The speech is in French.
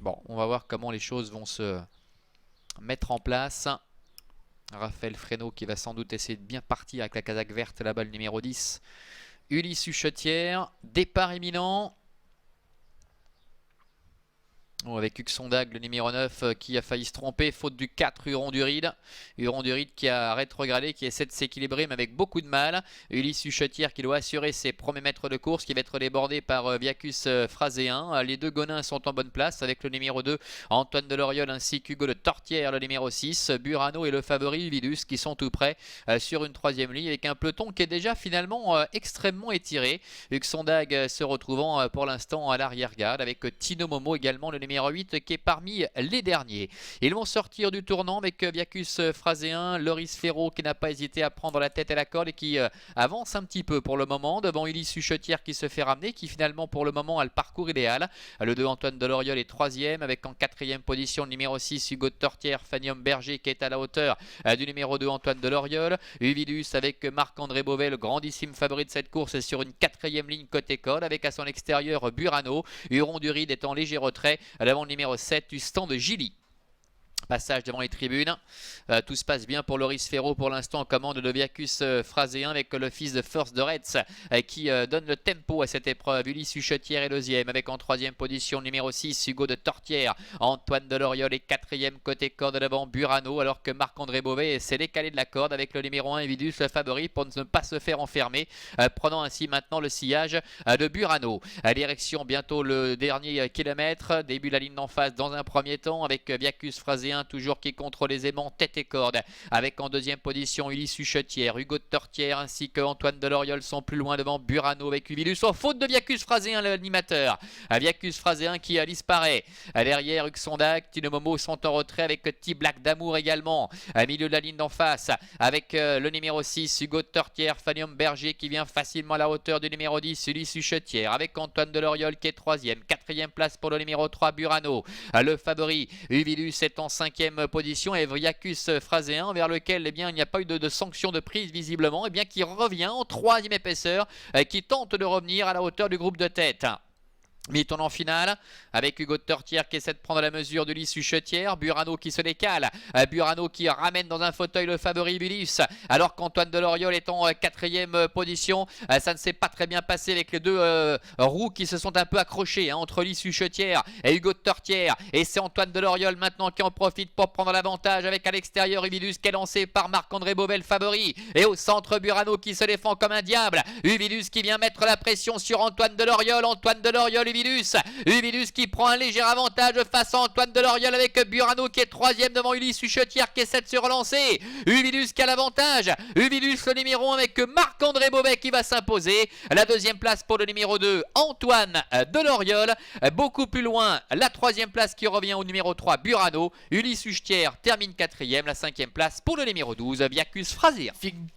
Bon, on va voir comment les choses vont se mettre en place. Raphaël Fresneau qui va sans doute essayer de bien partir avec la casaque verte, la balle numéro 10. Ulysse Huchetière, départ imminent. Oh, avec Huxondag, le numéro 9, qui a failli se tromper, faute du 4, Huron-Duride. Huron-Duride qui a rétrogradé, qui essaie de s'équilibrer, mais avec beaucoup de mal. Ulysse Huchetière qui doit assurer ses premiers mètres de course, qui va être débordé par Viacus Phraséen. Les deux Gonins sont en bonne place, avec le numéro 2, Antoine Deloriol, ainsi qu'Hugo de Tortière, le numéro 6. Burano et le favori Vidus qui sont tout près sur une troisième ligne, avec un peloton qui est déjà finalement extrêmement étiré. Huxondag se retrouvant pour l'instant à l'arrière-garde, avec Tino Momo également, le numéro 8 qui est parmi les derniers. Ils vont sortir du tournant avec Viacus Phraséen, Loris Ferro qui n'a pas hésité à prendre la tête et la corde et qui avance un petit peu pour le moment devant Ulysse Huchetière qui se fait ramener, qui finalement pour le moment a le parcours idéal. Le 2 Antoine Deloriol est troisième, avec en quatrième position le numéro 6 Hugo de Tortière, Fanium Berger qui est à la hauteur du numéro 2 Antoine Deloriol. Uvidus avec Marc-André Beauvais, le grandissime favori de cette course, sur une quatrième ligne côté code, avec à son extérieur Burano. Huron-Duride est en léger retrait devant le numéro 7 du stand de Gilly. Passage devant les tribunes, tout se passe bien pour Loris Ferro pour l'instant en commande de Viacus Phraséen, avec le fils de First de Retz qui donne le tempo à cette épreuve. Ulysse Huchetière est deuxième, avec en troisième position le numéro 6 Hugo de Tortière. Antoine Deloriol est quatrième côté corde devant Burano, alors que Marc-André Beauvais s'est décalé de la corde avec le numéro 1 Vidus, le favori, pour ne pas se faire enfermer, prenant ainsi maintenant le sillage de Burano. À direction bientôt le dernier kilomètre, début de la ligne d'en face dans un premier temps, avec Viacus Phraséen toujours qui contrôle les aimants tête et corde, avec en deuxième position Ulysse Huchetière, Hugo de Tortière ainsi que Antoine Deloriol sont plus loin devant Burano avec Uvidus, en faute de Viacus Phraséen, l'animateur. Viacus Phraséen qui disparaît. Derrière Huxondag, Tino Momo sont en retrait, avec T-Black d'Amour également à milieu de la ligne d'en face, avec le numéro 6 Hugo de Tortière, Fanium Berger qui vient facilement à la hauteur du numéro 10 Ulysse Huchetière, avec Antoine Deloriol qui est troisième, quatrième place pour le numéro 3 Burano. Le favori Uvidus est en cinquième position, et Viacus Phraséen, vers lequel il n'y a pas eu de sanction de prise visiblement, qui revient en troisième épaisseur, qui tente de revenir à la hauteur du groupe de tête. Mi-tournant final avec Hugo de Tortière qui essaie de prendre la mesure d'Ulysse Huchetière. Burano qui se décale, Burano qui ramène dans un fauteuil le favori Ulysse, alors qu'Antoine Deloriol est en quatrième position. Ça ne s'est pas très bien passé avec les deux roues qui se sont un peu accrochées entre Ulysse Huchetière et Hugo de Tortière, et c'est Antoine Deloriol maintenant qui en profite pour prendre l'avantage, avec à l'extérieur Uvidus qui est lancé par Marc-André Beauvais le favori, et au centre Burano qui se défend comme un diable. Uvidus qui vient mettre la pression sur Antoine Deloriol. Antoine Deloriol, Uvidus qui prend un léger avantage face à Antoine Deloriol, avec Burano qui est troisième devant Ulysse Huchetière qui essaie de se relancer. Uvidus qui a l'avantage. Uvidus le numéro 1 avec Marc-André Beauvais qui va s'imposer. La deuxième place pour le numéro 2 Antoine Deloriol. Beaucoup plus loin la troisième place qui revient au numéro 3 Burano. Ulysse Huchetière termine quatrième. La cinquième place pour le numéro 12 Viacus Phraséen.